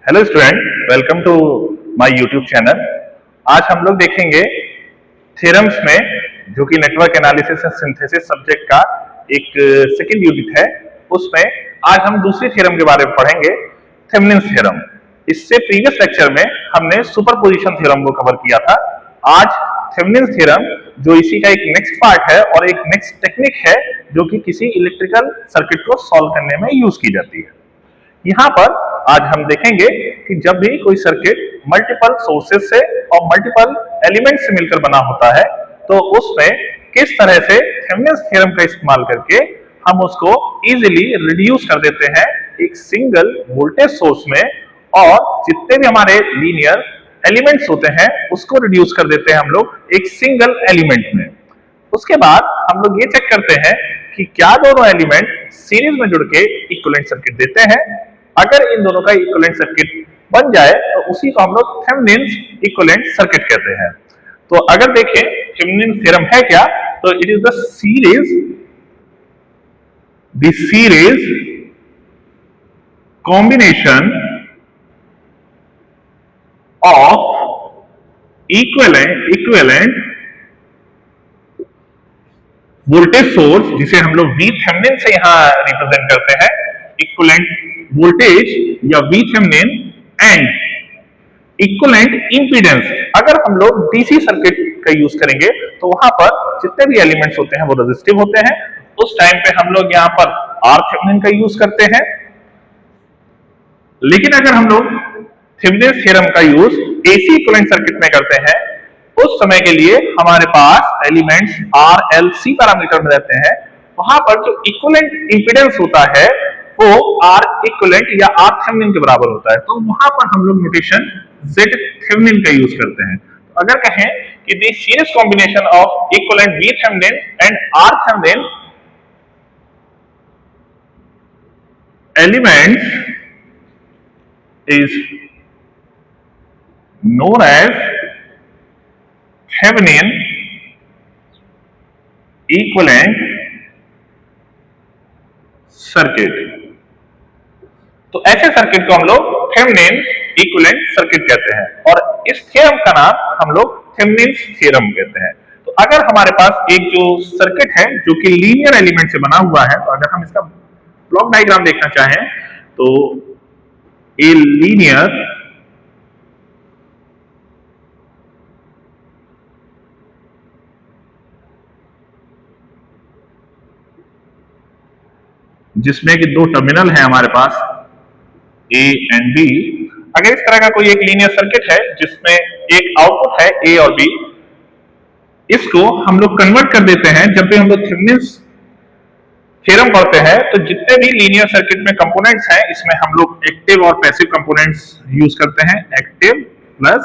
Hello student, welcome to my YouTube channel. आज हम लोग देखेंगे थ्योरम्स में, जो कि network analysis and synthesis subject का एक सेकंड यूनिट है। उसमें आज हम दूसरी थ्योरम के बारे में पढ़ेंगे, थेवेनिन्स थ्योरम। इससे प्रीवियस लेक्चर में हमने सुपरपोजिशन थ्योरम को कवर किया था। आज थेवेनिन्स थ्योरम, जो इसी का एक नेक्स्ट पार्ट है और एक नेक्स्ट टेक्निक है, जो कि किसी इलेक्ट्रिकल सर्किट को सॉल्व करने में यूज की जाती है। यहाँ पर आज हम देखेंगे कि जब भी कोई सर्किट मल्टीपल सोर्सेज से और मल्टीपल एलिमेंट से मिलकर बना होता है, तो उसमें किस तरह से थेवेनिन्स थ्योरम का इस्तेमाल करके हम उसको इजीली रिड्यूस कर देते हैं एक सिंगल वोल्टेज सोर्स में, और जितने भी हमारे लीनियर एलिमेंट्स होते हैं उसको रिड्यूस कर देते हैं हम लोग एक सिंगल एलिमेंट में। उसके बाद हम लोग ये चेक करते हैं कि क्या दोनों एलिमेंट सीरीज में जुड़ के इक्विवेलेंट सर्किट देते हैं। अगर इन दोनों का इक्विवेलेंट सर्किट बन जाए तो उसी को हम लोग थेवेनिन्स इक्विवेलेंट सर्किट कहते हैं। तो अगर देखें थेवेनिन्स थ्योरम है क्या, तो it is the series combination of equivalent voltage source, जिसे हम लोग VThevenin से यहां रिप्रेजेंट करते हैं, इक्विवेलेंट वोल्टेज या VThevenin एंड इक्विवेलेंट इंपीडेंस। अगर हम लोग डीसी सर्किट का यूज करेंगे तो वहां पर जितने भी एलिमेंट्स होते हैं वो रेजिस्टिव होते हैं। उस टाइम पे हम लोग यहां पर RThevenin का यूज करते हैं। लेकिन अगर हम लोग थेवेनिन्स थ्योरम का यूज एसी इक्विवेलेंट सर्किट में करते हैं, उस समय के लिए हमारे पास एलिमेंट्स RLC पैरामीटर में रहते हैं। वहां पर जो इक्विवेलेंट इंपीडेंस होता है वो R इक्विवेलेंट या RThevenin के बराबर होता है। तो वहां पर हम लोग नोटेशन ZThevenin का यूज करते हैं। तो अगर कहें कि the series combination of equivalent VThevenin and RThevenin elements is known as Thevenin equivalent circuit. तो ऐसे सर्किट को हम लोग थेवेनिन इक्विवेलेंट सर्किट कहते हैं, और इस थ्योरम का नाम हम लोग थेवेनिन्स थ्योरम कहते हैं। तो अगर हमारे पास एक जो सर्किट है जो कि लीनियर एलिमेंट से बना हुआ है, तो अगर हम इसका ब्लॉक डायग्राम देखना चाहें तो ए लीनियर जिसमें कि दो टर्मिनल है हमारे पास ए एंड बी। अगर इस तरह का कोई एक लीनियर सर्किट है जिसमें एक आउटपुट है ए और बी, इसको हम लोग कन्वर्ट कर देते हैं। जब भी हम लोग थेवेनिन्स थ्योरम पढ़ते हैं तो जितने भी लीनियर सर्किट में कंपोनेंट्स हैं, इसमें हम लोग एक्टिव और पैसिव कंपोनेंट्स यूज करते हैं। एक्टिव प्लस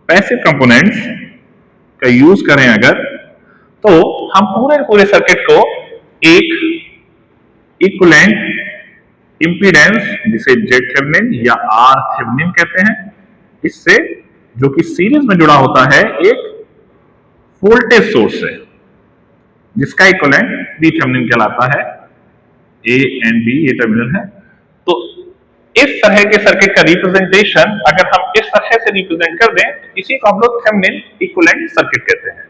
पैसिव कंपोनेंट्स का यूज करें अगर, तो हम पूरे सर्किट को एक इक्विवेलेंट इंपीडेंस, जिसे ZThevenin या RThevenin कहते हैं, इससे जो कि सीरीज में जुड़ा होता है एक वोल्टेज सोर्स से, जिसका इक्विवेलेंट VThevenin कहलाता है। ए एंड बी ये टर्मिनल है। तो इस तरह के सर्किट का रिप्रेजेंटेशन अगर हम इस तरह से रिप्रेजेंट कर दें, तो इसी को हम लोग थेवेनिन इक्विवेलेंट सर्किट कहते हैं,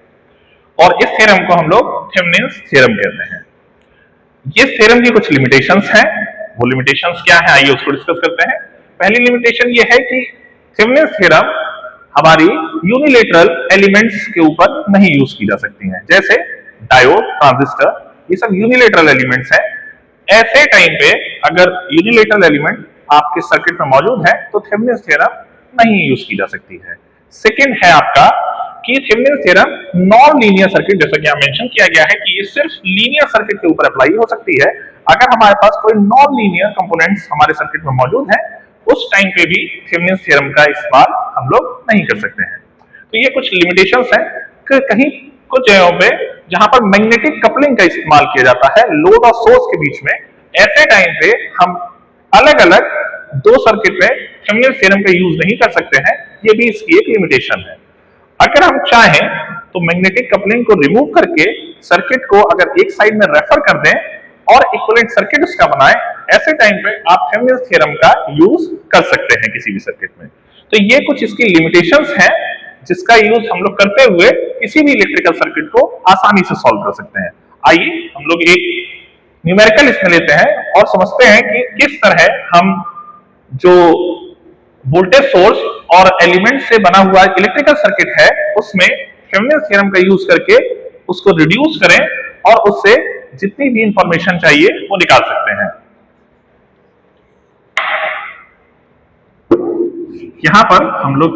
और इस थ्योरम को हम लोग थेवेनिन्स थ्योरम कहते हैं। ये थ्योरम की कुछ लिमिटेशंस हैं। वो लिमिटेशंस क्या है, आइए उसको डिस्कस करते हैं। पहली लिमिटेशन ये है कि थेवेनिन्स थ्योरम हमारी यूनिलेटरल एलिमेंट्स के ऊपर नहीं यूज की जा सकती है। जैसे डायोड, ट्रांजिस्टर, ये सब यूनिलेटरल एलिमेंट्स हैं। ऐसे टाइम पे अगर यूनिलेटरल एलिमेंट आपके सर्किट में मौजूद है तो थेवेनिन्स थ्योरम नहीं यूज की जा सकती है। सेकंड है आपका कि Thevenin's theorem non linear circuit, जैसा कि यहां मेंशन किया गया है कि ये सिर्फ लीनियर सर्किट के ऊपर अप्लाई हो सकती है। अगर हमारे पास कोई नॉन लीनियर कंपोनेंट्स हमारे सर्किट में मौजूद है, उस टाइम पे भी थेवेनिन्स थ्योरम का इस्तेमाल हम लोग नहीं कर सकते हैं। तो ये कुछ लिमिटेशंस हैं कि कहीं कुछ जगहों पे जहां पर मैग्नेटिक कपलिंग का इस्तेमाल किया जाता है लोड और सोर्स के बीच में, ऐसे टाइम पे हम अलग अलग दो सर्किट में थेवेनिन्स थ्योरम का यूज नहीं कर सकते हैं। ये भी इसकी एक लिमिटेशन है। अगर हम चाहें तो मैग्नेटिक कपलिंग को रिमूव करके सर्किट को अगर एक साइड में रेफर कर दें और इक्विवेलेंट सर्किट उसका बनाएं, ऐसे टाइम पे आप थेवेनिन थ्योरम का यूज कर सकते हैं किसी भी सर्किट में। तो ये कुछ इसकी लिमिटेशंस हैं जिसका यूज हम लोग करते हुए किसी भी इलेक्ट्रिकल सर्किट को आसानी से सॉल्व कर सकते हैं। आइए हम लोग एक न्यूमेरिकल इसमें लेते हैं और समझते हैं कि किस तरह हम जो वोल्टेज सोर्स और एलिमेंट से बना हुआ इलेक्ट्रिकल सर्किट है उसमें थेवेनिन थ्योरम का यूज करके उसको रिड्यूस करें और उससे जितनी भी इंफॉर्मेशन चाहिए वो निकाल सकते हैं। यहां पर हम लोग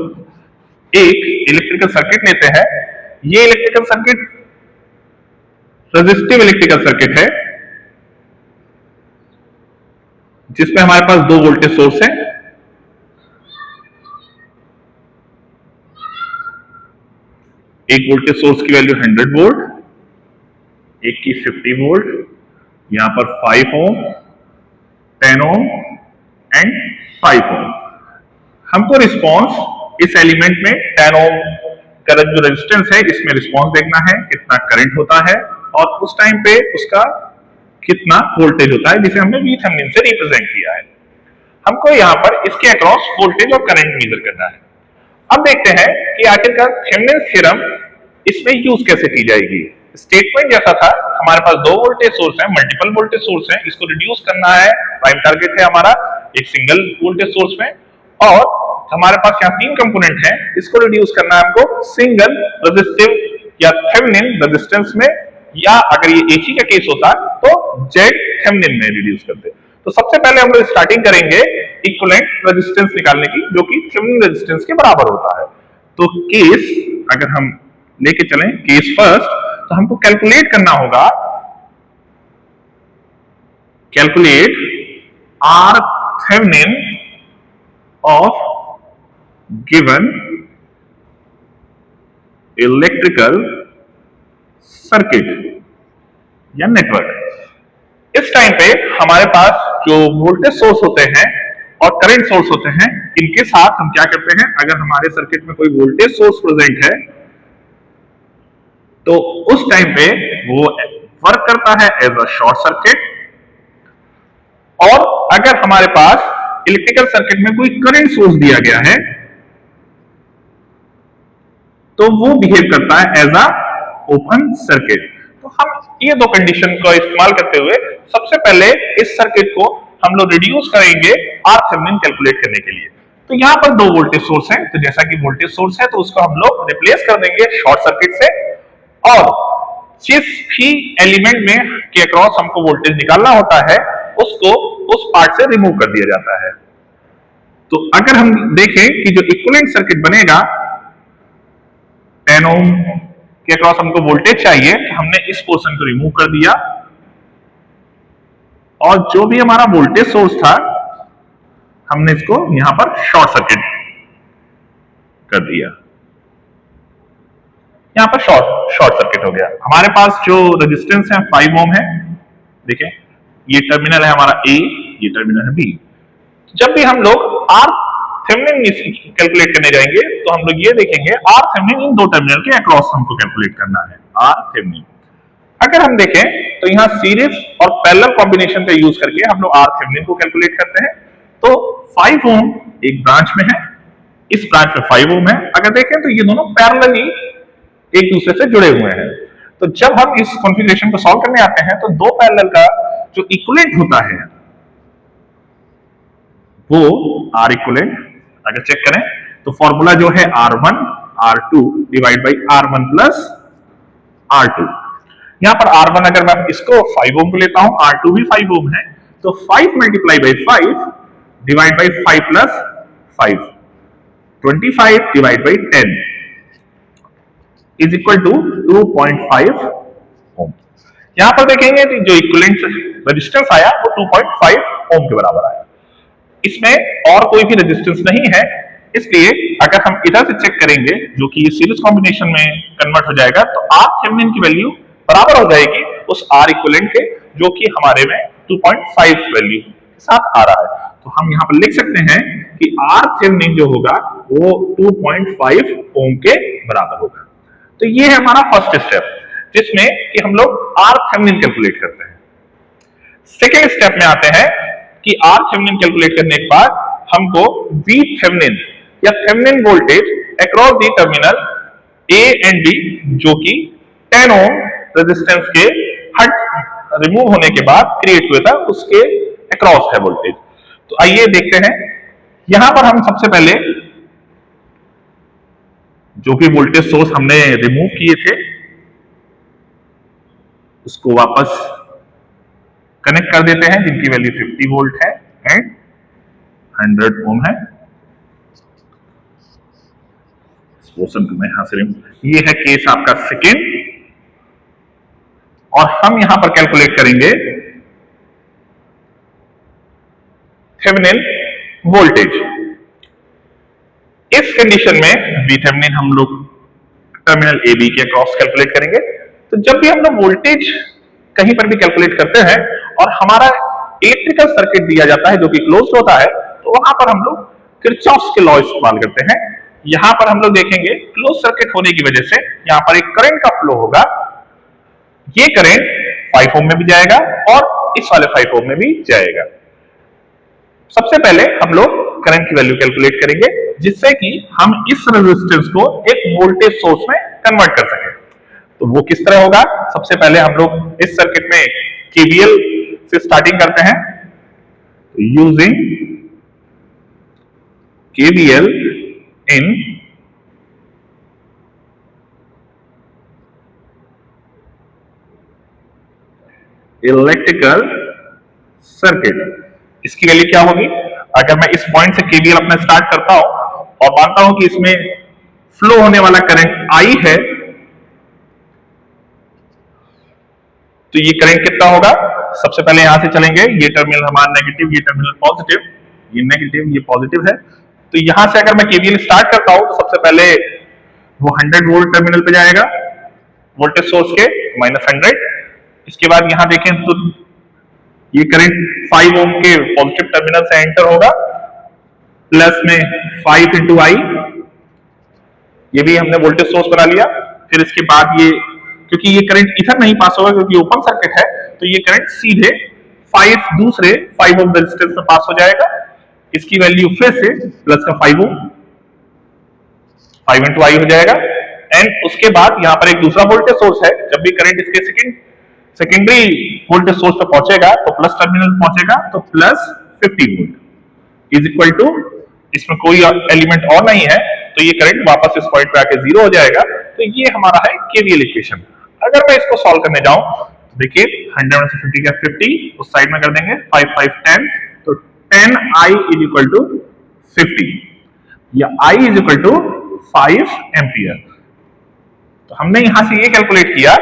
एक इलेक्ट्रिकल सर्किट लेते हैं। ये electrical circuit resistive electrical circuit है जिसमें हमारे पास दो वोल्टेज सोर्स हैं। एक वोल्टेज सोर्स की वैल्यू 100 वोल्ट, एक की 50 वोल्ट, यहां पर 5 ओम, 10 ओम एंड 5 ओम। हमको रिस्पांस इस एलिमेंट में 10 ओम का जो रेजिस्टेंस है इसमें रिस्पांस देखना है, कितना करंट होता है और उस टाइम पे उसका कितना वोल्टेज होता है जिसे हमने VThevenin से रिप्रेजेंट किया है। हमको यहाँ पर इसके अक्रॉस वोल्टेज और करंट मेजर करना है। अब देखते हैं कि आखिरकार थेवेनिन थ्योरम इसमें यूज कैसे की जाएगी। स्टेटमेंट जैसा था, हमारे पास दो वोल्टेज सोर्स है, मल्टीपल वोल्टेज सोर्स है, इसको रिड्यूस करना है। प्राइम टारगेट है हमारा एक सिंगल वोल्टेज सोर्स में और हमारे पास यहाँ तीन कंपोनेंट हैं, इसको रिड्यूस करना है हमको सिंगल रेजिस्टिव या थेवेनिन रेजिस्टेंस में, या अगर ये AC का केस होता तो जेड थेवेनिन में रिड्यूस करते। तो सबसे पहले हम लोग स्टार्टिंग करेंगे इक्विवेलेंट रेजिस्टेंस निकालने की जो कि थेवेनिन रेजिस्टेंस के बराबर होता है। तो केस अगर हम लेके चलें केस फर्स्ट, तो हमको कैलकुलेट करना होगा, calculate R Thevenin of given electrical circuit या नेटवर्क। इस टाइम पे हमारे पास जो वोल्टेज सोर्स होते हैं और करंट सोर्स होते हैं, इनके साथ हम क्या करते हैं, अगर हमारे सर्किट में कोई वोल्टेज सोर्स प्रेजेंट है तो उस टाइम पे वो वर्क करता है एज अ शॉर्ट सर्किट, और अगर हमारे पास इलेक्ट्रिकल सर्किट में कोई करंट सोर्स दिया गया है तो वो बिहेव करता है एज अ ओपन सर्किट। तो हम ये दो कंडीशन का इस्तेमाल करते हुए सबसे पहले इस सर्किट को हम लोग रिड्यूस करेंगे आर थेवेनिन कैलकुलेट करने के लिए। तो यहां पर दो वोल्टेज सोर्स हैं, तो जैसा कि वोल्टेज सोर्स है तो उसको हम लोग रिप्लेस कर देंगे शॉर्ट सर्किट से, और जिस भी एलिमेंट में के अक्रॉस हमको वोल्टेज निकालना होता है उसको उस पार्ट से रिमूव कर दिया जाता है। तो अगर हम देखें कि जो इक्विवेलेंट सर्किट बनेगा, 10 ओम के अक्रॉस हमको वोल्टेज चाहिए, हमने इस पोर्शन को रिमूव कर दिया और जो भी हमारा वोल्टेज सोर्स था हमने इसको यहां पर शॉर्ट सर्किट कर दिया। यहां पर शॉर्ट सर्किट हो गया। हमारे पास जो रेजिस्टेंस है 5 ओम है, देखिए ये टर्मिनल है हमारा A, ये टर्मिनल है B। जब भी हम लोग आर थेवेनिन कैलकुलेट करने जाएंगे तो हम लोग ये देखेंगे आर थेवेनिन इन दो टर्मिनल के अक्रॉस हमको कैलकुलेट करना है आर थेवेनिन। अगर हम देखें तो यहाँ सीरीज और पैरेलल कॉम्बिनेशन का यूज करके हम लोग आर थेवेनिन को कैलकुलेट करते हैं। तो 5 ओम एक ब्रांच में है, इस ब्रांच में 5 ओम है। अगर देखें तो ये दोनों पैरेलली एक दूसरे से जुड़े हुए हैं। तो जब हम इस कॉन्फ़िगरेशन को सॉल्व करने आते हैं तो दो पैरेलल का जो इक्विवेलेंट होता है वो आर इक्विवेलेंट, अगर चेक करें तो फॉर्मूला जो है R1 R2 divide by R1 plus R2। यहां पर R1 अगर मैं इसको 5 ओम को लेता हूं, R2 भी 5 ओम है, तो 5 multiply by 5 divide by 5 plus 5, 25 divide by 10 is equal to 2.5 ohm. यहां पर देखेंगे जो इक्विवेलेंट रेजिस्टेंस आया वो 2.5 ओम के बराबर आया। इसमें और कोई भी रेजिस्टेंस नहीं है, इसलिए अगर हम इधर से चेक करेंगे जो कि ये सीरीज कॉम्बिनेशन में कन्वर्ट हो जाएगा तो आर थेवेनिन की वैल्यू बराबर हो जाएगी उस आर इक्विवेलेंट के जो कि हमारे में 2.5 वैल्यू के साथ आ रहा है। तो हम यहां पर लिख सकते हैं कि आर थेवेनिन जो होगा वो 2.5 ओम के बराबर होगा। तो ये है हमारा फर्स्ट स्टेप जिसमें कि हम लोग आर थेवेनिन कैलकुलेट करते हैं। सेकेंड स्टेप में आते हैं कि आर थेवेनिन कैलकुलेट करने के बाद हमको वी थेवेनिन या Thevenin voltage across the terminal A and D, जो कि 10 ओम रेजिस्टेंस के हट रिमूव होने के बाद क्रिएट हुआ था, उसके अक्रॉस है वोल्टेज। तो आइए देखते हैं। यहां पर हम सबसे पहले जो भी वोल्टेज सोर्स हमने रिमूव किए थे उसको वापस कनेक्ट कर देते हैं, जिनकी वैल्यू 50 वोल्ट है एंड 100 ओम है। पोर्शन को मैं यहां से ये है केस आपका सेकेंड, और हम यहां पर कैलकुलेट करेंगे थेवेनिन वोल्टेज। इस कंडीशन में वी थेवेनिन हम लोग टर्मिनल ए बी के अक्रॉस कैलकुलेट करेंगे। तो जब भी हम लोग वोल्टेज कहीं पर भी कैलकुलेट करते हैं और हमारा इलेक्ट्रिकल सर्किट दिया जाता है जो कि क्लोज्ड होता है, तो वहां पर हम लोग किरचॉफ्स के लॉ इस्तेमाल करते हैं। यहां पर हम लोग देखेंगे क्लोज सर्किट होने की वजह से यहां पर एक करंट का फ्लो होगा। ये करंट 5 ओम में भी जाएगा और इस वाले 5 ओम में भी जाएगा। सबसे पहले हम लोग करंट की वैल्यू कैलकुलेट करेंगे, जिससे कि हम इस रेजिस्टेंस को एक वोल्टेज सोर्स में कन्वर्ट कर सकें। तो वो किस तरह होगा? सबसे पहले हम लोग इस सर्किट में केवीएल से स्टार्टिंग करते हैं। Using KVL in electrical circuit, इसकी वैल्यू क्या होगी? अगर मैं इस पॉइंट से केवीएल अपना स्टार्ट करता हूं और मानता हूं कि इसमें फ्लो होने वाला करंट आई है, तो ये करंट कितना होगा? सबसे पहले यहां से चलेंगे, ये टर्मिनल हमारा नेगेटिव, ये टर्मिनल पॉजिटिव, ये नेगेटिव, ये पॉजिटिव है। तो यहां से अगर मैं केवीएल स्टार्ट करता हूं तो सबसे पहले वो 100 वोल्ट टर्मिनल पे जाएगा वोल्टेज सोर्स के -100। इसके बाद यहां देखें तो ये करंट 5 ओम के पॉजिटिव टर्मिनल से एंटर होगा, प्लस में 5 इंटू आई, ये भी हमने वोल्टेज सोर्स बना लिया। फिर इसके बाद ये, क्योंकि ये करंट इधर नहीं पास होगा क्योंकि ओपन सर्किट है, तो ये करंट सीधे 5 दूसरे 5 ओम रेजिस्टेंस में पास हो जाएगा। इसकी वैल्यू फिर से प्लस का 5 ओम, 5 इंटू आई हो जाएगा। एंड उसके बाद यहां पर एक दूसरा वोल्टेज सोर्स है, जब भी करंट इसके सेकेंडरी वोल्टेज सोर्स पे पहुंचेगा तो प्लस टर्मिनल पहुंचेगा, तो plus 50 volt is equal to, इसमें कोई एलिमेंट और नहीं है, तो ये करंट वापस इस पॉइंट पे आके 0 हो जाएगा। तो ये हमारा है केवीएल इक्वेशन। अगर मैं इसको सॉल्व करने जाऊं तो देखिए 100 में से 50 का 50 उस साइड में कर देंगे, 5 5 10, तो 10 आई इज इक्वल टू 50 या I is equal to 5 ampere. तो हमने यहां से ये कैलकुलेट किया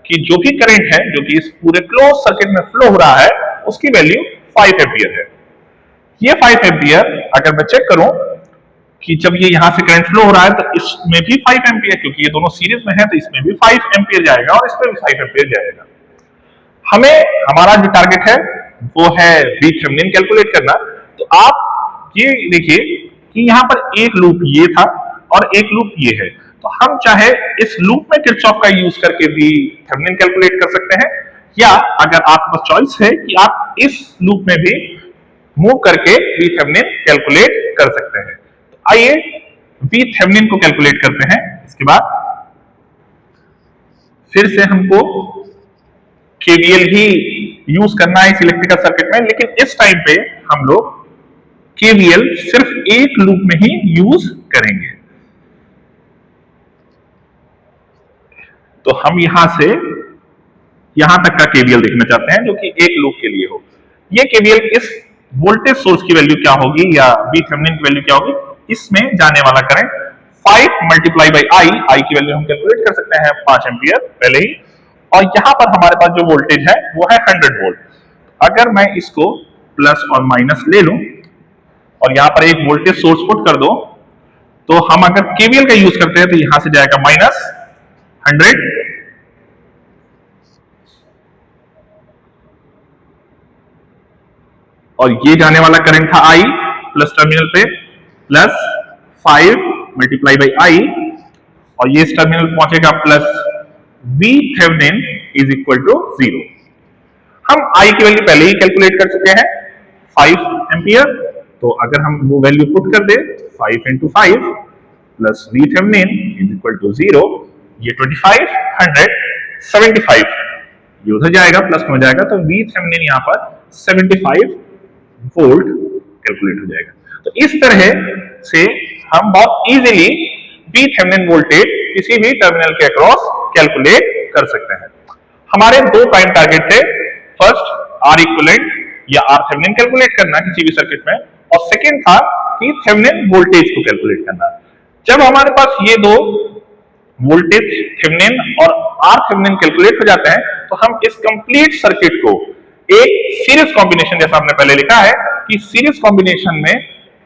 कि जो भी करंट है जो कि इस पूरे क्लोज सर्किट में फ्लो हो रहा है उसकी वैल्यू 5 एम्पियर है। ये 5 एम्पियर अगर मैं चेक करूं कि जब ये यहां से करंट फ्लो हो रहा है तो इसमें भी 5 एम्पियर, क्योंकि ये दोनों सीरीज में है तो इसमें भी 5 एम्पियर जाएगा और इसमें भी 5 एम्पियर जाएगा। हमें हमारा जो टारगेट है वो है वी थेवेनिन कैलकुलेट करना। तो आप ये देखिए कि यहां पर एक लूप ये था और एक लूप ये है, तो हम चाहे इस लूप में किरचॉफ का यूज करके भी थेवेनिन कैलकुलेट कर सकते हैं, या अगर आपके पास चॉइस है कि आप इस लूप में भी मूव करके वी थेवेनिन कैलकुलेट कर सकते हैं। तो आइए वी थेवेनिन को कैलकुलेट करते हैं। इसके बाद फिर से हमको केवीएल ही यूज करना है इस इलेक्ट्रिकल सर्किट में, लेकिन इस टाइम पे हम लोग केवीएल सिर्फ एक लूप में ही यूज करेंगे। तो हम यहां से यहां तक का केवीएल देखना चाहते हैं जो कि एक लूप के लिए हो। ये केवीएल इस वोल्टेज सोर्स की वैल्यू क्या होगी या वी थेवेनिन की वैल्यू क्या होगी? इसमें जाने वाला करंट 5 मल्टीप्लाई बाई आई की वैल्यू हम कैलकुलेट कर सकते हैं 5 एम्पियर पहले ही, और यहां पर हमारे पास जो वोल्टेज है वो है 100 वोल्ट। अगर मैं इसको प्लस और माइनस ले लूं और यहां पर एक वोल्टेज सोर्स पुट कर दो, तो हम अगर केवीएल का यूज करते हैं तो यहां से जाएगा -100, और ये जाने वाला करंट था आई प्लस टर्मिनल पे प्लस 5 मल्टीप्लाई बाई आई, और ये इस टर्मिनल पहुंचेगा plus V Thevenin is equal to 0। हम आई की वैल्यू पहले ही कैलकुलेट कर चुके हैं, 5 एम्पियर। तो अगर हम वो वैल्यू पुट कर दे 5 into 5 plus VThevenin is equal to 0, ये 25 100 75, ये उधर जाएगा प्लस में हो जाएगा, तो VThevenin यहाँ पर 75 वोल्ट कैलकुलेट हो जाएगा। तो इस तरह से हम बहुत इजीली VThevenin वोल्टेज किसी भी टर्मिनल के अक्रॉस कैलकुलेट कर सकते हैं। हमारे दो प्राइम टारगेट थे, फर्स्ट R इक्विवेलेंट या R थेवेनिन कैलकुलेट करना किसी भी सर्किट में, और सेकेंड था कि थेवेनिन वोल्टेज को कैलकुलेट करना। जब हमारे पास ये दो वोल्टेज थेवेनिन और R थेवेनिन कैलकुलेट हो जाते हैं, तो हम इस कंप्लीट सर्किट को एक सीरीज कॉम्बिनेशन, जैसा आपने पहले लिखा है कि सीरीज कॉम्बिनेशन में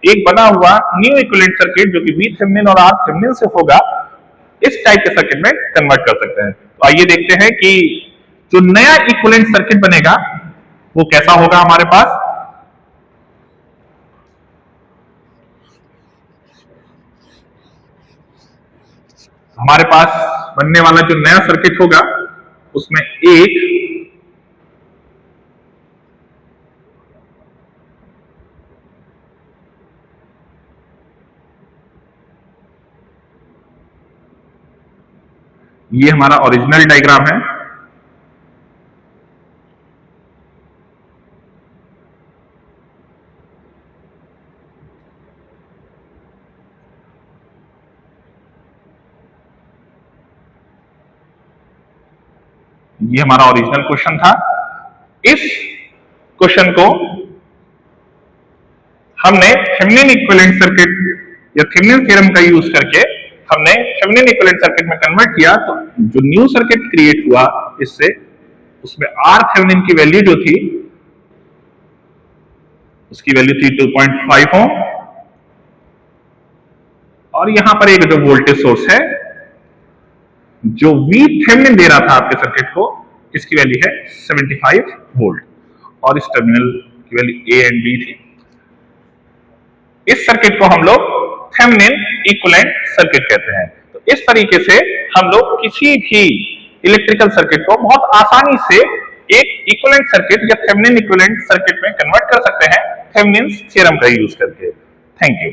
एक बना हुआ न्यू इक्विवेलेंट सर्किट जो कि VThevenin और R थेवेनिन से होगा, इस टाइप के सर्किट में कन्वर्ट कर सकते हैं। तो आइए देखते हैं कि जो नया इक्विवेलेंट सर्किट बनेगा वो कैसा होगा हमारे पास। हमारे पास बनने वाला जो नया सर्किट होगा उसमें एक ये हमारा ओरिजिनल डायग्राम है। ये हमारा ओरिजिनल क्वेश्चन था। इस क्वेश्चन को हमने थेवेनिन इक्विवेलेंट सर्किट या थेवेनिन थ्योरम का यूज करके हमने थेवेनिन इक्विवेलेंट सर्किट में कन्वर्ट किया। तो जो न्यू सर्किट क्रिएट हुआ इससे, उसमें R थेवेनिन की वैल्यू जो थी उसकी वैल्यू थी 2.5 ओम, और यहां पर एक जो वोल्टेज सोर्स है जो VThevenin दे रहा था आपके सर्किट को, इसकी वैल्यू है 75 वोल्ट, और इस टर्मिनल की वैल्यू A एंड B थी। इस सर्किट को हम लोग थेवेनिन इक्विवेलेंट सर्किट कहते हैं। तो इस तरीके से हम लोग किसी भी इलेक्ट्रिकल सर्किट को बहुत आसानी से एक इक्विवेलेंट सर्किट या थेवेनिन इक्विवेलेंट सर्किट में कन्वर्ट कर सकते हैं थेवेनिन थ्योरम का यूज करके। Thank you.